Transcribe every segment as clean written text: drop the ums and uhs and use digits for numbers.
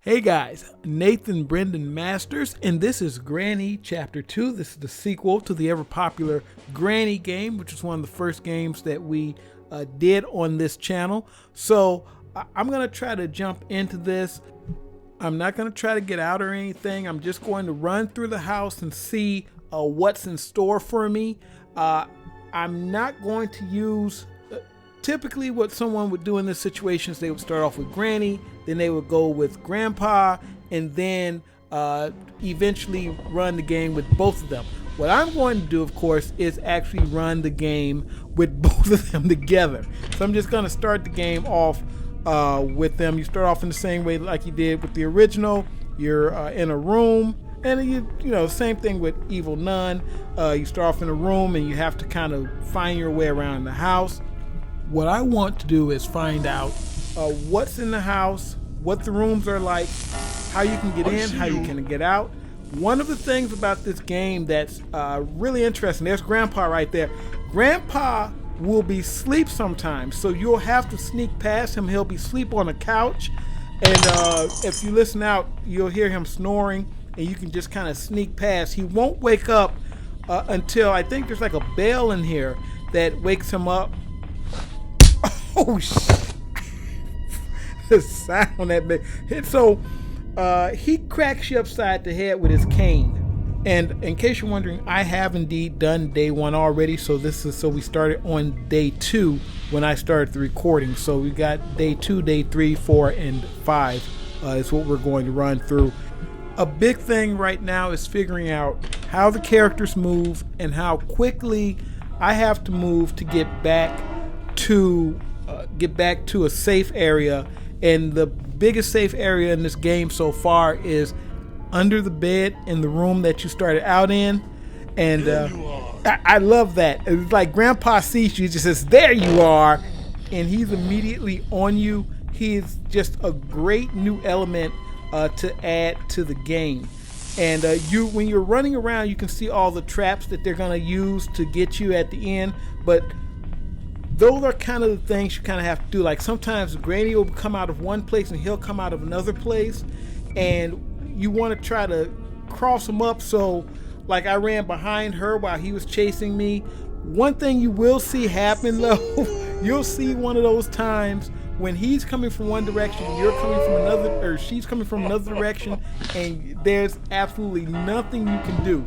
Hey guys, Nathan Brendan Masters, and this is Granny Chapter 2. This is the sequel to the ever popular Granny game, which is one of the first games that we did on this channel. So I'm going to try to jump into this. I'm not going to try to get out or anything. I'm just going to run through the house and see what's in store for me. I'm not going to use... Typically what someone would do in this situation is they would start off with Granny, then they would go with Grandpa, and then eventually run the game with both of them. What I'm going to do, of course, is actually run the game with both of them together. So I'm just going to start the game off with them. You start off in the same way like you did with the original. You're in a room, and you know, same thing with Evil Nun. You start off in a room and you have to kind of find your way around the house. What I want to do is find out what's in the house, what the rooms are like, how you can get in, how you can get out. One of the things about this game that's really interesting, there's Grandpa right there. Grandpa will be asleep sometimes, so you'll have to sneak past him. He'll be asleep on a couch, and if you listen out, you'll hear him snoring, and you can just kind of sneak past. He won't wake up until, I think there's like a bell in here that wakes him up. Oh shit! The sound that big. So he cracks you upside the head with his cane. And in case you're wondering, I have indeed done day 1 already. So we started on day 2 when I started the recording. So we got day 2, day 3, 4, and 5 is what we're going to run through. A big thing right now is figuring out how the characters move and how quickly I have to move to get back to a safe area. And the biggest safe area in this game so far is under the bed in the room that you started out in. And I love that. It's like Grandpa sees you, just says, "There you are," and he's immediately on you. He's just a great new element to add to the game. And when you're running around, you can see all the traps that they're going to use to get you at the end. But those are kind of the things you kind of have to do. Like sometimes Granny will come out of one place and he'll come out of another place, and you want to try to cross them up. So like I ran behind her while he was chasing me. One thing you will see happen though, you'll see one of those times when he's coming from one direction, you're coming from another, or she's coming from another direction, and there's absolutely nothing you can do.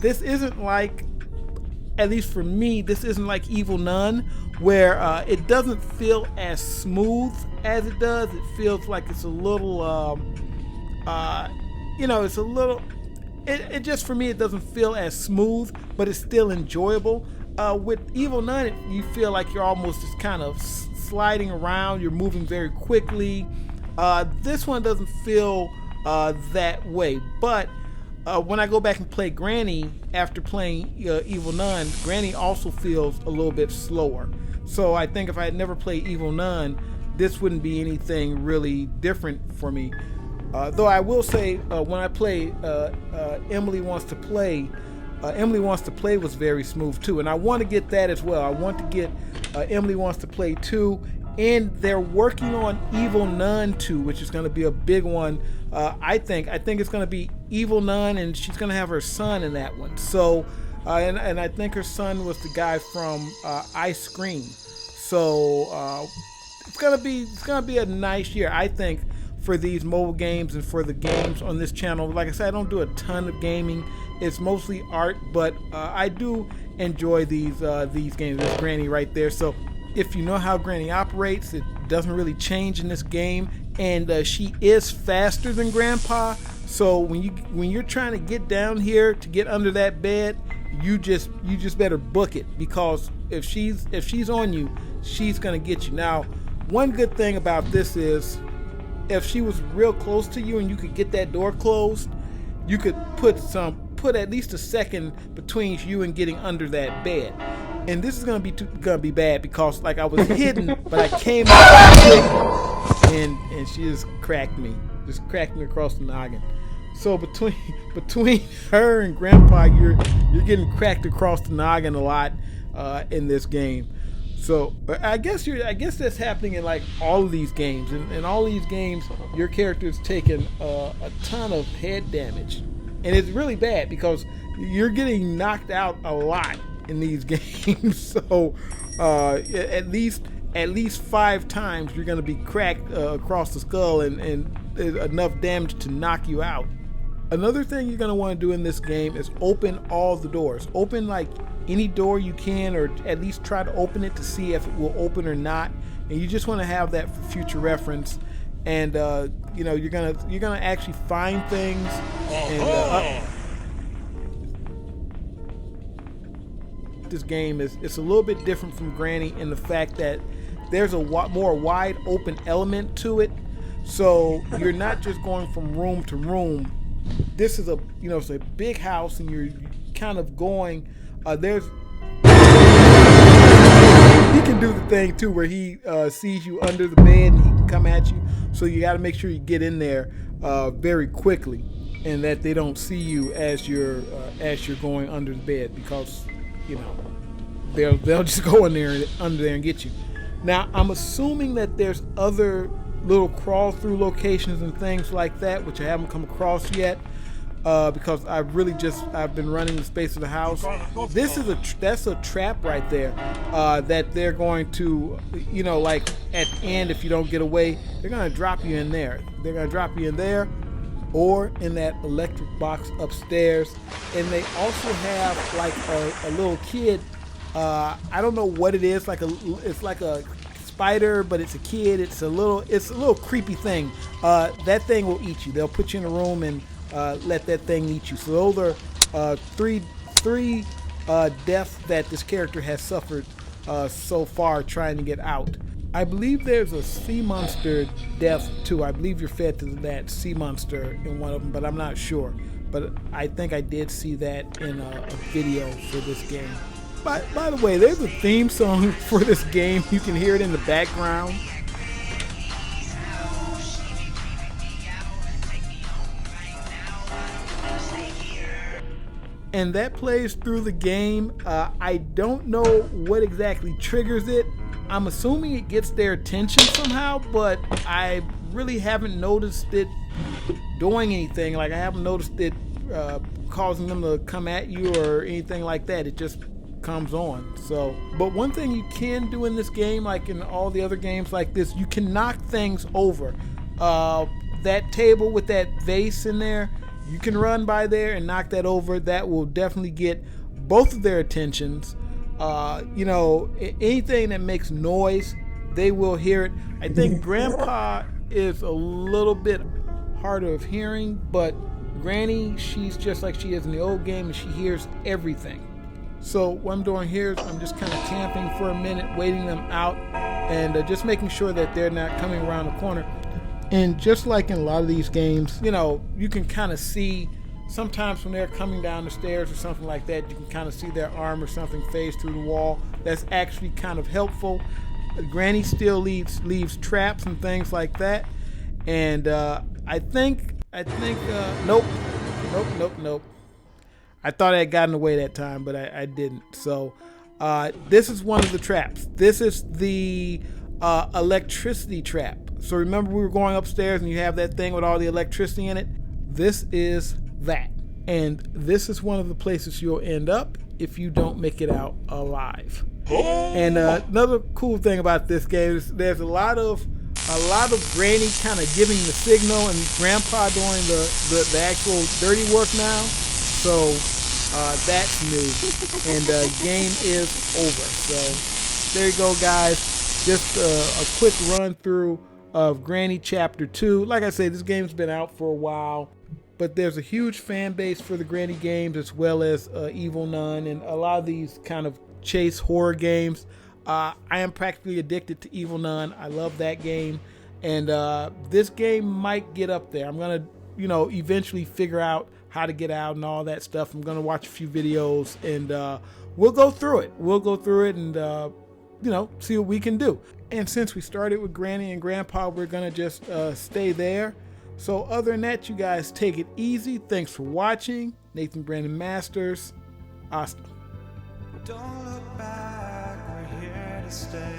This isn't like, at least for me, this isn't like Evil Nun, where it doesn't feel as smooth as it does. It feels like it's a little, it's a little, it just, for me, it doesn't feel as smooth, but it's still enjoyable. With Evil Nun, you feel like you're almost just kind of sliding around, you're moving very quickly. This one doesn't feel that way, but when I go back and play Granny after playing Evil Nun, Granny also feels a little bit slower. So I think if I had never played Evil Nun, this wouldn't be anything really different for me. Though I will say, when I play Emily Wants to Play, Emily Wants to Play was very smooth too, and I want to get that as well. I want to get Emily Wants to Play 2, and they're working on Evil Nun 2, which is going to be a big one. I think it's going to be Evil Nun, and she's going to have her son in that one. So, and I think her son was the guy from Ice Cream. So it's going to be a nice year, I think, for these mobile games and for the games on this channel. Like I said, I don't do a ton of gaming. It's mostly art, but I do enjoy these games. There's Granny right there. So if you know how Granny operates, it doesn't really change in this game, and she is faster than Grandpa. So when you're trying to get down here to get under that bed, you just better book it, because if she's on you, she's gonna get you. Now, one good thing about this is, if she was real close to you and you could get that door closed, you could put at least a second between you and getting under that bed. And this is gonna be bad, because like I was hidden, but I came out and she just cracked me across the noggin. So between her and Grandpa, you're getting cracked across the noggin a lot in this game. So I guess that's happening in like all of these games. In all these games, your character's taking a ton of head damage, and it's really bad because you're getting knocked out a lot in these games. So at least 5 times you're going to be cracked across the skull and enough damage to knock you out. Another thing you're going to want to do in this game is open all the doors. Open like any door you can, or at least try to open it to see if it will open or not. And you just want to have that for future reference. And you're gonna actually find things. And this game it's a little bit different from Granny in the fact that there's a more wide open element to it. So you're not just going from room to room. This is it's a big house, and you're kind of going. He can do the thing too, where he sees you under the bed and he can come at you. So you got to make sure you get in there very quickly, and that they don't see you as you're going under the bed, because they'll just go in there under there and get you. Now I'm assuming that there's other little crawl through locations and things like that, which I haven't come across yet. Because I've been running the space of the house. That's a trap right there that they're going to, like at the end, if you don't get away, they're going to drop you in there. They're going to drop you in there or in that electric box upstairs. And they also have like a little kid. I don't know what it is. It's like a spider, but it's a kid. It's a little creepy thing. That thing will eat you. They'll put you in a room and let that thing eat you. So those are three deaths that this character has suffered so far trying to get out. I believe there's a sea monster death too. I believe you're fed to that sea monster in one of them, but I'm not sure. But I think I did see that in a video for this game. By the way, there's a theme song for this game. You can hear it in the background. And that plays through the game. I don't know what exactly triggers it. I'm assuming it gets their attention somehow, but I really haven't noticed it doing anything. Like I haven't noticed it causing them to come at you or anything like that. It just comes on. So, but one thing you can do in this game, like in all the other games like this, you can knock things over. That table with that vase in there, you can run by there and knock that over. That will definitely get both of their attentions. Anything that makes noise, they will hear it. I think Grandpa is a little bit harder of hearing, but Granny, she's just like she is in the old game, and she hears everything. So what I'm doing here is I'm just kind of camping for a minute, waiting them out, and just making sure that they're not coming around the corner. And just like in a lot of these games, you can kind of see sometimes when they're coming down the stairs or something like that, you can kind of see their arm or something phase through the wall. That's actually kind of helpful. Granny still leaves traps and things like that. And I think nope. I thought I had gotten away that time, but I didn't. So this is one of the traps. This is the electricity trap. So remember we were going upstairs and you have that thing with all the electricity in it? This is that. And this is one of the places you'll end up if you don't make it out alive. And another cool thing about this game is there's a lot of Granny kind of giving the signal and Grandpa doing the actual dirty work now. So that's new. And game is over. So there you go, guys. Just a quick run through of Granny Chapter 2. Like I said, this game's been out for a while, but there's a huge fan base for the Granny games as well as Evil Nun and a lot of these kind of chase horror games. I am practically addicted to Evil Nun. I love that game, and this game might get up there. I'm gonna, eventually figure out how to get out and all that stuff. I'm gonna watch a few videos and we'll go through it. And see what we can do. And since we started with Granny and Grandpa, we're gonna just stay there. So other than that, you guys take it easy. Thanks for watching. Nathyn Brandon Masters. Hasta. Don't look back, we're here to stay,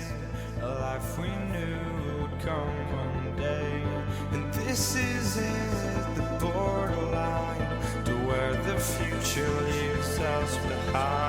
a life we knew would come one day. And this is it, the borderline to where the future leaves us behind.